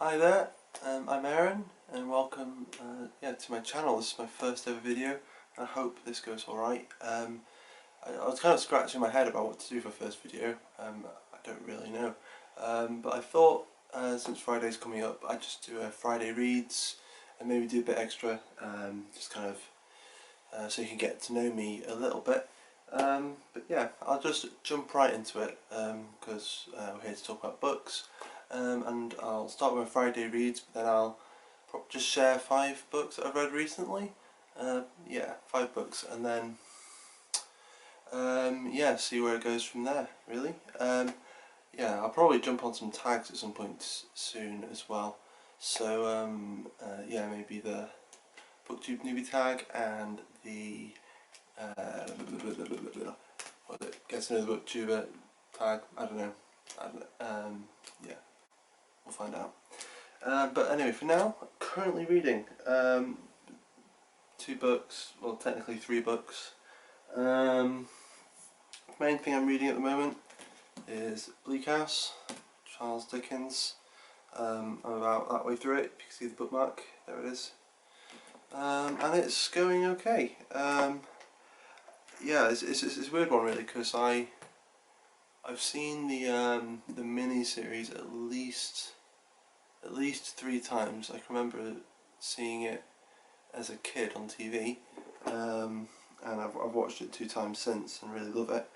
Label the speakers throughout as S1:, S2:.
S1: Hi there, I'm Aaron and welcome to my channel. This is my first ever video. I hope this goes alright. I was kind of scratching my head about what to do for first video. I don't really know. But I thought since Friday's coming up I'd just do a Friday reads and maybe do a bit extra, just kind of so you can get to know me a little bit. But yeah, I'll just jump right into it because we're here to talk about books. And I'll start with my Friday reads, but then I'll just share 5 books that I've read recently. 5 books, and then see where it goes from there, really. I'll probably jump on some tags at some point soon as well. So maybe the Booktube newbie tag and the get to know the Booktuber tag. I don't know. We'll find out. But anyway, for now, currently reading 2 books, well technically 3 books. Main thing I'm reading at the moment is Bleak House, Charles Dickens. I'm about that way through it. If you can see the bookmark, there it is. And it's going okay. It's a weird one really, because I've seen the mini series at least 3 times. I can remember seeing it as a kid on TV, and I've watched it 2 times since and really love it.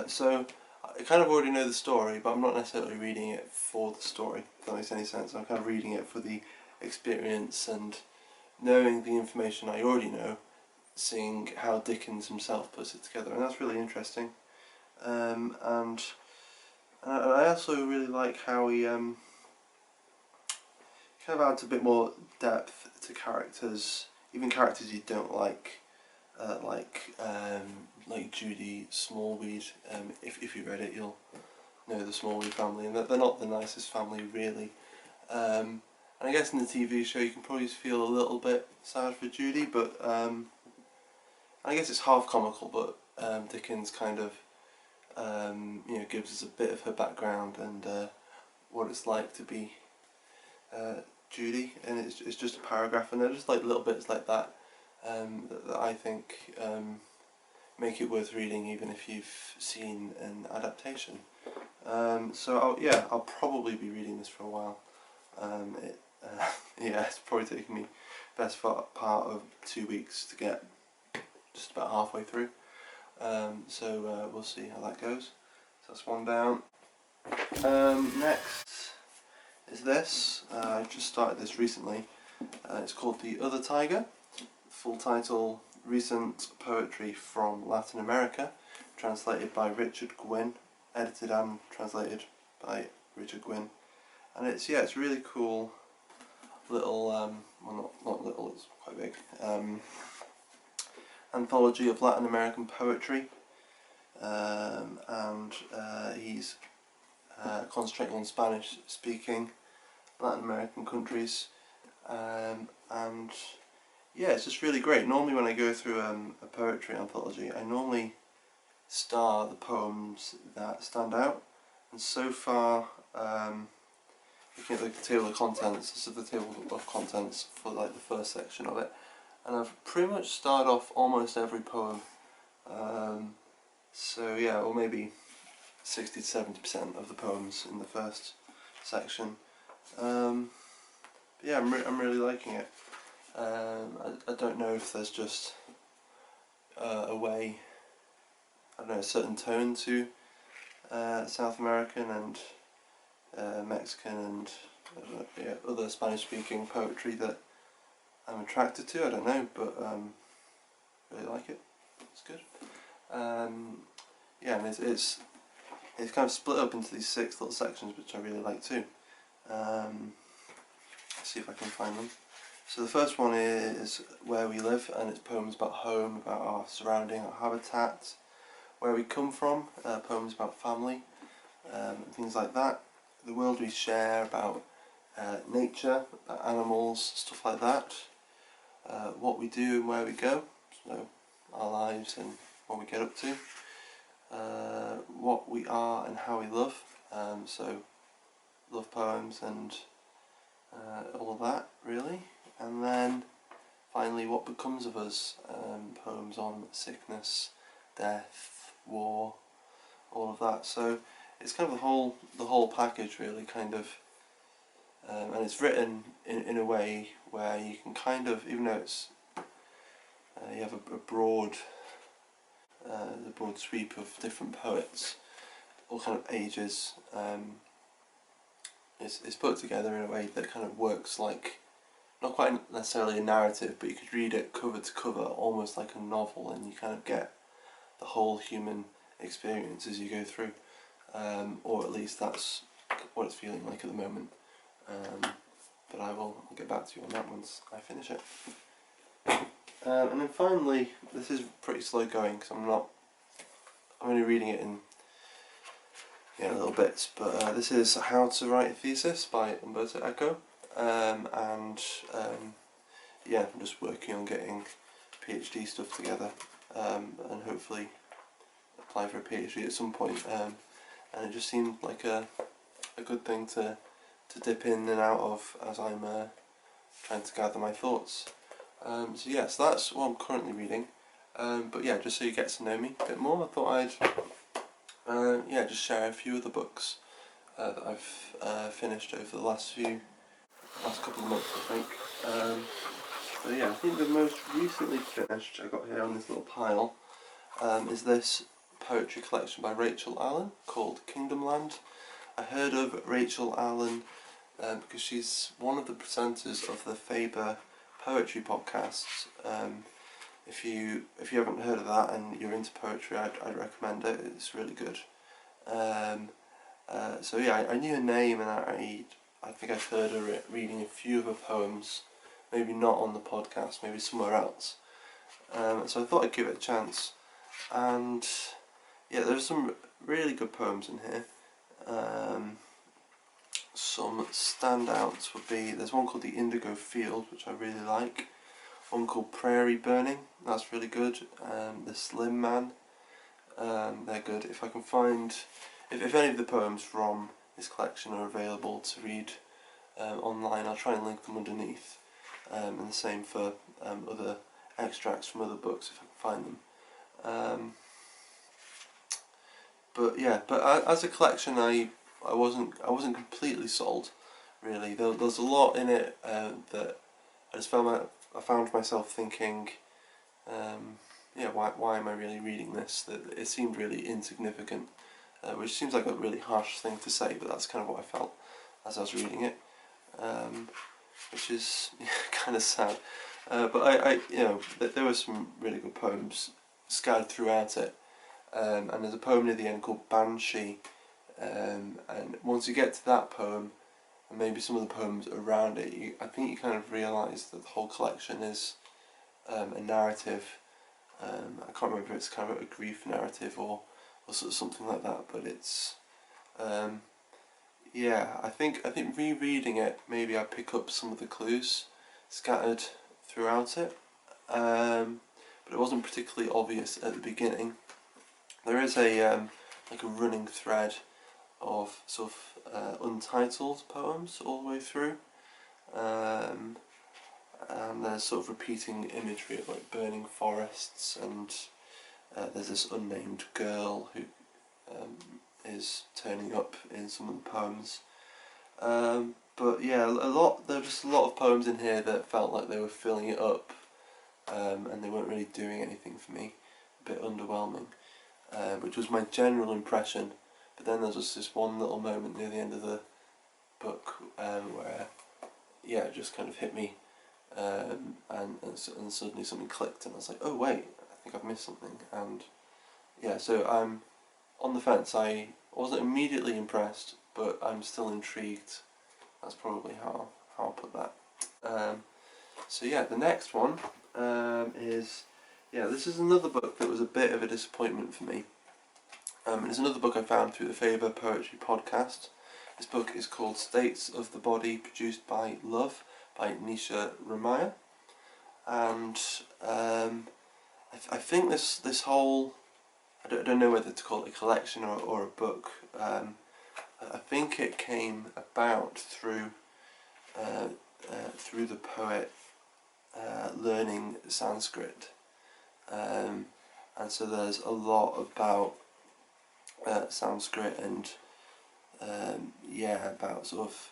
S1: So I kind of already know the story, but I'm not necessarily reading it for the story, if that makes any sense. I'm kind of reading it for the experience and knowing the information I already know, seeing how Dickens himself puts it together, and that's really interesting. And I also really like how he kind of adds a bit more depth to characters, even characters you don't like Judy Smallweed. If you read it, you'll know the Smallweed family, and they're not the nicest family really. And I guess in the TV show you can probably feel a little bit sad for Judy, but I guess it's half comical, but Dickens kind of gives us a bit of her background and what it's like to be Judy, and it's just a paragraph, and they're just like little bits like that that I think make it worth reading, even if you've seen an adaptation. I'll probably be reading this for a while. It's probably taken me best part of 2 weeks to get just about halfway through. We'll see how that goes. So that's one down. Next is this. I just started this recently. It's called The Other Tiger. Full title: Recent Poetry from Latin America, translated by Richard Gwynne, edited and translated by Richard Gwynne. And it's really cool little, well not little, it's quite big, anthology of Latin American poetry, and he's concentrating on Spanish speaking Latin American countries, it's just really great. Normally when I go through a poetry anthology, I normally star the poems that stand out, and so far, looking at the table of contents, this is the table of contents for like the first section of it, and I've pretty much starred off almost every poem, or maybe 60 to 70% of the poems in the first section. I'm really liking it. I don't know if there's just a way, I don't know, a certain tone to South American and Mexican and other Spanish speaking poetry that I'm attracted to. I don't know, but really like it. It's good. And it's kind of split up into these 6 little sections, which I really like too. Let's see if I can find them. So the first one is Where We Live, and it's poems about home, about our surrounding, our habitat, where we come from, poems about family, things like that. The World We Share, about nature, about animals, stuff like that. What We Do and Where We Go, so our lives and what we get up to. What We Are and How We Love, so love poems and all of that really, and then finally What Becomes of Us, poems on sickness, death, war, all of that. So it's kind of the whole package really, kind of, and it's written in a way where you can kind of, even though it's you have a broad sweep of different poets, all kind of ages. It's put together in a way that kind of works like, not quite necessarily a narrative, but you could read it cover to cover almost like a novel, and you kind of get the whole human experience as you go through, or at least that's what it's feeling like at the moment. But I'll get back to you on that once I finish it. And then finally, this is pretty slow going because I'm only reading it in little bits, but this is How to Write a Thesis by Umberto Eco, and yeah, I'm just working on getting PhD stuff together, and hopefully apply for a PhD at some point, and it just seemed like a good thing to dip in and out of as I'm trying to gather my thoughts. So yeah, so that's what I'm currently reading, but yeah, just so you get to know me a bit more, I thought I'd just share a few of the books that I've finished over the last couple of months, I think. But yeah, I think the most recently finished I got here on this little pile is this poetry collection by Rachel Allen called Kingdom Land. I heard of Rachel Allen because she's one of the presenters of the Faber poetry podcasts. If you haven't heard of that and you're into poetry, I'd recommend it. It's really good. So yeah, I knew her name, and I think I've heard her reading a few of her poems, maybe not on the podcast, maybe somewhere else. So I thought I'd give it a chance, and yeah, there's some really good poems in here. Some standouts would be, there's one called The Indigo Field, which I really like. One called Prairie Burning, that's really good. The Slim Man, they're good. If I can find, if any of the poems from this collection are available to read online, I'll try and link them underneath. And the same for other extracts from other books if I can find them. But yeah, as a collection, I wasn't completely sold, really. There's a lot in it that I found myself thinking, why am I really reading this? That it seemed really insignificant, which seems like a really harsh thing to say, but that's kind of what I felt as I was reading it, which is kind of sad. But there were some really good poems scattered throughout it, and there's a poem near the end called Banshee, and once you get to that poem, and maybe some of the poems around it, I think you kind of realise that the whole collection is a narrative. I can't remember if it's kind of a grief narrative or sort of something like that, but it's I think rereading it, maybe I pick up some of the clues scattered throughout it, but it wasn't particularly obvious at the beginning. There is a like a running thread of sort of untitled poems all the way through, and there's sort of repeating imagery of like burning forests, and there's this unnamed girl who is turning up in some of the poems. But yeah, there were just a lot of poems in here that felt like they were filling it up, and they weren't really doing anything for me. A bit underwhelming, which was my general impression. But then there's just this one little moment near the end of the book where it just kind of hit me, and suddenly something clicked, and I was like, oh wait, I think I've missed something. And yeah, so I'm on the fence. I wasn't immediately impressed, but I'm still intrigued. That's probably how I'll put that. So yeah, the next one is, this is another book that was a bit of a disappointment for me. It's another book I found through the Faber Poetry podcast. This book is called States of the Body Produced by Love by Nisha Ramaya, and I think this whole, I don't know whether to call it a collection or a book. I think it came about through through the poet learning Sanskrit, and so there's a lot about Sanskrit and about sort of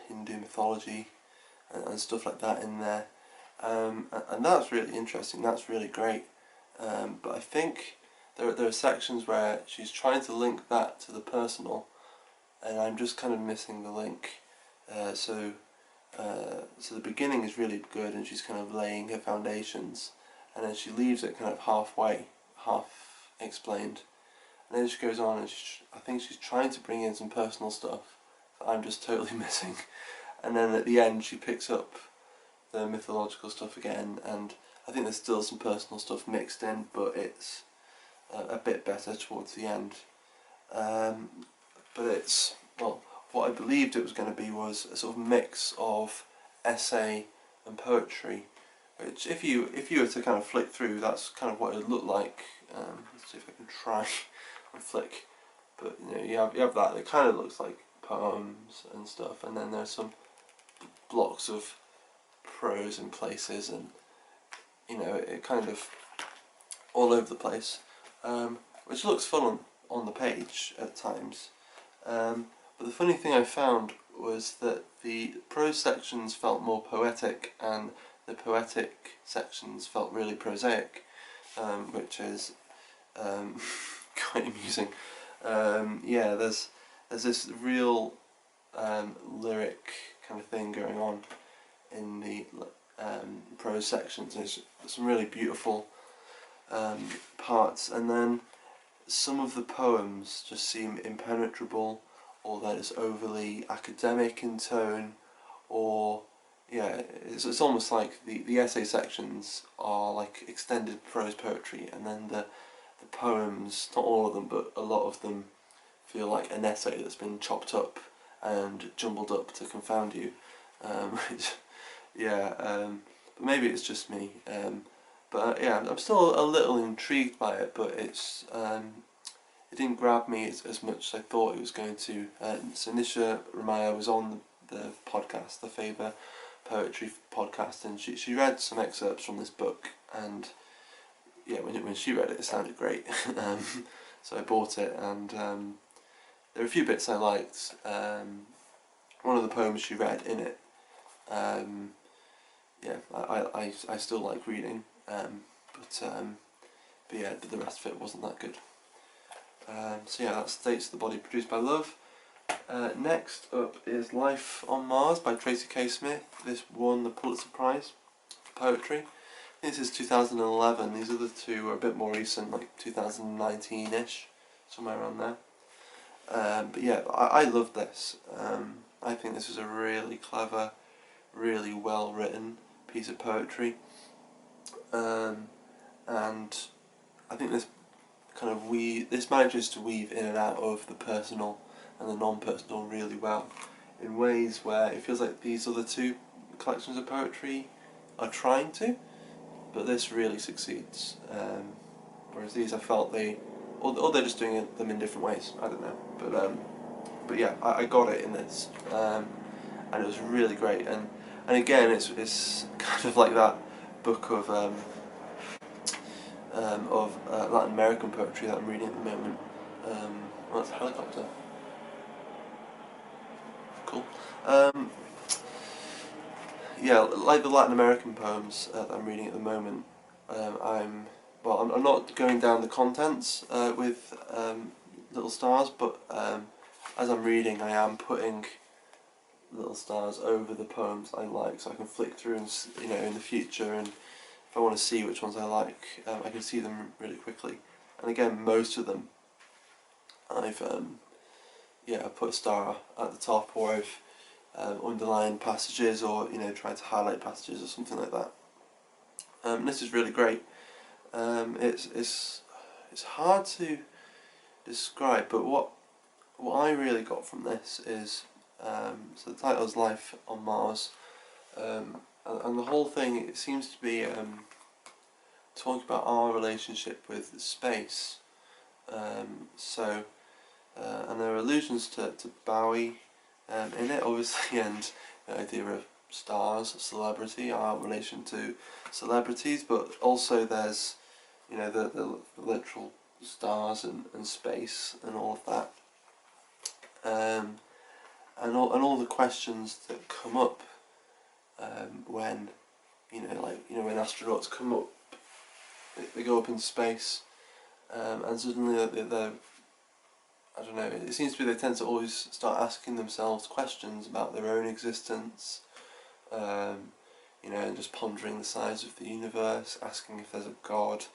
S1: Hindu mythology and stuff like that in there, and that's really interesting. That's really great. But I think there are sections where she's trying to link that to the personal, and I'm just kind of missing the link. So the beginning is really good, and she's kind of laying her foundations, and then she leaves it kind of halfway, half explained, and then she goes on, and I think she's trying to bring in some personal stuff that I'm just totally missing, and then at the end she picks up the mythological stuff again, and I think there's still some personal stuff mixed in, but it's a bit better towards the end. But it's, well, what I believed it was going to be was a sort of mix of essay and poetry, which if you were to kind of flick through, that's kind of what it would look like. Let's see if I can try and flick, but you have that. It kind of looks like poems and stuff, and then there's some blocks of prose in places, and it kind of all over the place, which looks fun on the page at times. But the funny thing I found was that the prose sections felt more poetic, and the poetic sections felt really prosaic, which is quite amusing. There's this real lyric kind of thing going on in the prose sections. There's some really beautiful parts, and then some of the poems just seem impenetrable, or that it's overly academic in tone, or it's almost like the essay sections are like extended prose poetry, and then the poems, not all of them but a lot of them, feel like an essay that's been chopped up and jumbled up to confound you. But maybe it's just me. I'm still a little intrigued by it, but it didn't grab me as much as I thought it was going to. So Nisha Ramaya was on the podcast, the Favour Poetry podcast, and she read some excerpts from this book, and when she read it, it sounded great. So I bought it, and there are a few bits I liked. One of the poems she read in it, I still like reading, but the rest of it wasn't that good. That's States of the Body Produced by Love. Next up is Life on Mars by Tracy K. Smith. This won the Pulitzer Prize for Poetry. This is 2011. These other two are a bit more recent, like 2019-ish, somewhere around there. I love this. I think this is a really clever, really well written piece of poetry, and I think this this manages to weave in and out of the personal and the non-personal really well, in ways where it feels like these other two collections of poetry are trying to, but this really succeeds. Whereas these, I felt or they're just doing them in different ways. I don't know, but I got it in this, and it was really great. And again, it's kind of like that book of Latin American poetry that I'm reading at the moment. That's a helicopter. Cool. Like the Latin American poems that I'm reading at the moment. I'm not going down the contents with little stars, but as I'm reading, I am putting little stars over the poems I like, so I can flick through and in the future, and if I want to see which ones I like, I can see them really quickly. And again, most of them I've put a star at the top, or I've underlined passages, or tried to highlight passages or something like that. This is really great. It's hard to describe, but what I really got from this is so the title is Life on Mars, and the whole thing, it seems to be talking about our relationship with space. And there are allusions to Bowie in it, obviously, and the idea of stars, celebrity, our relation to celebrities, but also there's, you know, the literal stars and space and all of that, and all the questions that come up when, you know, like, you know, when astronauts come up, they go up in space, and suddenly they're, I don't know, it seems to be they tend to always start asking themselves questions about their own existence, you know, and just pondering the size of the universe, asking if there's a God,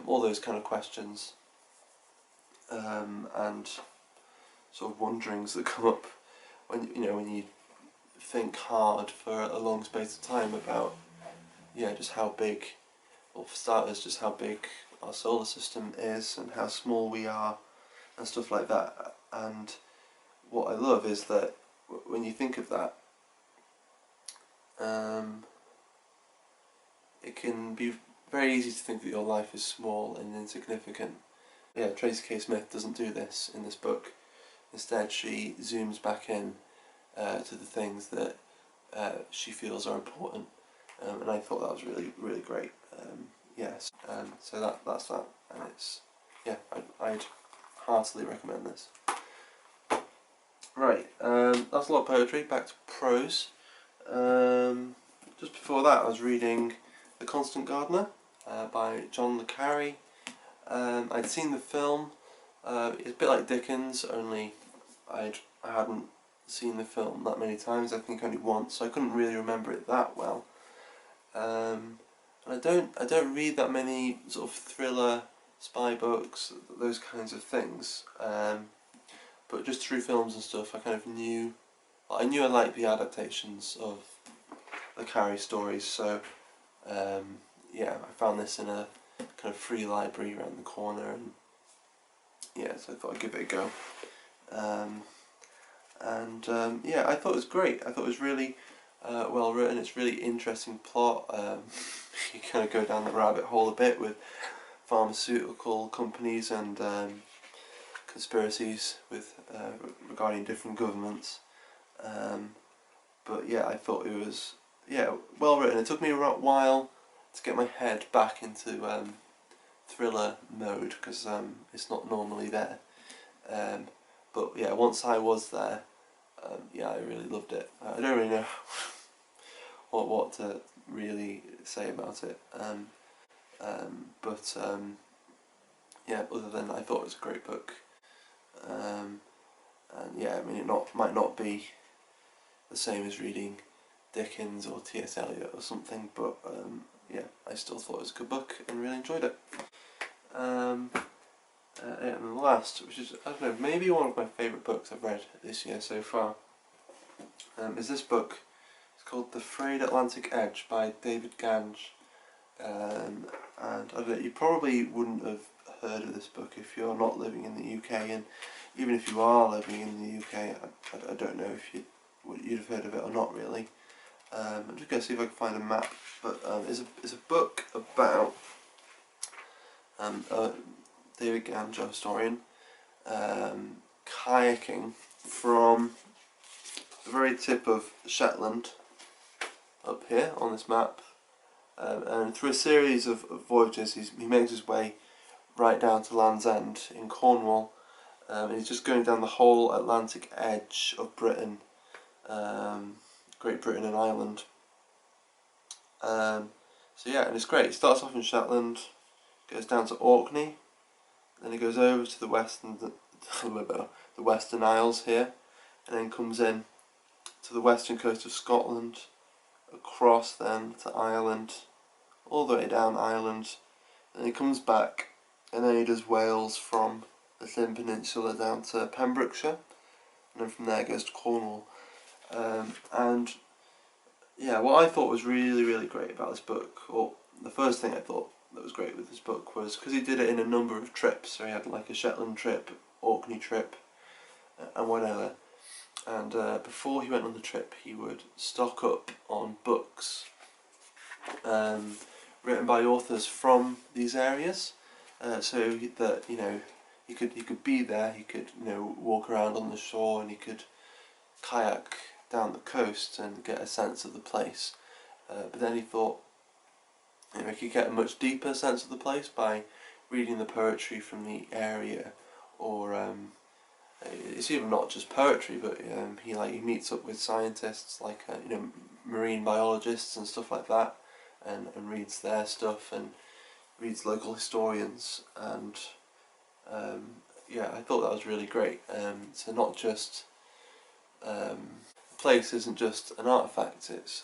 S1: all those kind of questions, and sort of wonderings that come up when, you know, when you think hard for a long space of time about, yeah, just how big, well, for starters, just how big our solar system is and how small we are and stuff like that. And what I love is that when you think of that, it can be very easy to think that your life is small and insignificant. Yeah, Tracy K. Smith doesn't do this in this book. Instead, she zooms back in to the things that she feels are important, and I thought that was really, really great. Yes, so that's that, and it's, yeah, I'd heartily recommend this. Right, that's a lot of poetry. Back to prose. Just before that, I was reading The Constant Gardener by John le Carre. I'd seen the film. It's a bit like Dickens, only I hadn't seen the film that many times. I think only once, so I couldn't really remember it that well. And I don't read that many sort of thriller, spy books, those kinds of things. But just through films and stuff, I kind of knew. Well, I knew I liked the adaptations of the Carrie stories, so yeah, I found this in a kind of free library around the corner, and yeah, so I thought I'd give it a go. Yeah, I thought it was great. I thought it was really well written. It's really interesting plot. You kind of go down the rabbit hole a bit with pharmaceutical companies and conspiracies with regarding different governments. But yeah, I thought it was, yeah, well written. It took me a while to get my head back into thriller mode, because it's not normally there. But yeah, once I was there, yeah, I really loved it. I don't really know what to really say about it. But yeah, other than I thought it was a great book. And yeah, I mean, it might not be the same as reading Dickens or T.S. Eliot or something, but yeah, I still thought it was a good book and really enjoyed it. Yeah, and the last, which is, I don't know, maybe one of my favourite books I've read this year so far, is this book. It's called The Frayed Atlantic Edge by David Gange. And I don't know, you probably wouldn't have heard of this book if you're not living in the UK, and even if you are living in the UK, I don't know if you'd have heard of it or not really. I'm just going to see if I can find a map, but it's a book about David Gange, a historian, kayaking from the very tip of Shetland up here on this map, and through a series of voyages he makes his way right down to Land's End in Cornwall, and he's just going down the whole Atlantic edge of Britain, Great Britain and Ireland. So yeah, and it's great. He starts off in Shetland, goes down to Orkney, then he goes over to the Western Isles here, and then comes in to the western coast of Scotland, across then to Ireland, all the way down Ireland, and he comes back, and then he does Wales from the Llyn Peninsula down to Pembrokeshire, and then from there goes to Cornwall. And yeah, what I thought was really, really great about this book, or the first thing I thought that was great with this book, was because he did it in a number of trips. So he had like a Shetland trip, Orkney trip, and whatever. And before he went on the trip, he would stock up on books written by authors from these areas, so that, you know, he could be there. He could, you know, walk around on the shore, and he could kayak down the coast and get a sense of the place. But then he thought, you know, he could get a much deeper sense of the place by reading the poetry from the area, or it's even not just poetry, but he meets up with scientists like you know, marine biologists and stuff like that, and reads their stuff and reads local historians, and yeah, I thought that was really great. So not just the place isn't just an artifact; it's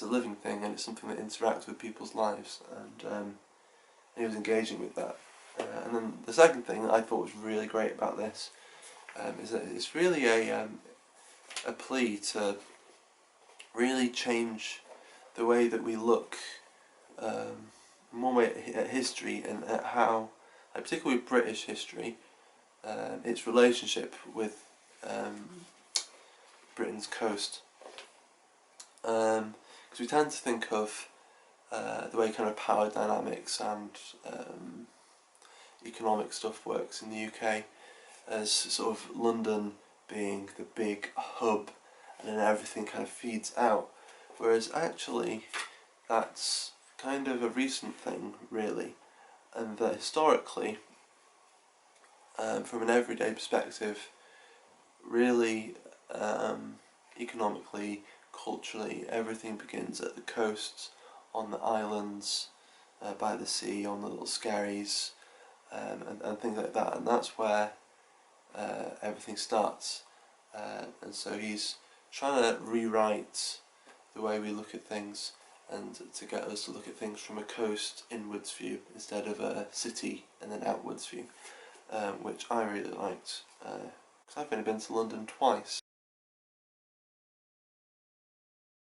S1: a living thing, and it's something that interacts with people's lives, and he was engaging with that. And then the second thing that I thought was really great about this is that it's really a plea to really change the way that we look, in one way at history, and at how, like particularly with British history, its relationship with Britain's coast. Because we tend to think of the way kind of power dynamics and economic stuff works in the UK as sort of London being the big hub, and then everything kind of feeds out, whereas actually that's kind of a recent thing really, and that historically, from an everyday perspective, really economically, culturally, everything begins at the coasts, on the islands, by the sea, on the little skerries, and things like that, and that's where everything starts. And so he's trying to rewrite the way we look at things, and to get us to look at things from a coast inwards view instead of a city and then outwards view, which I really liked, because I've only been to London twice.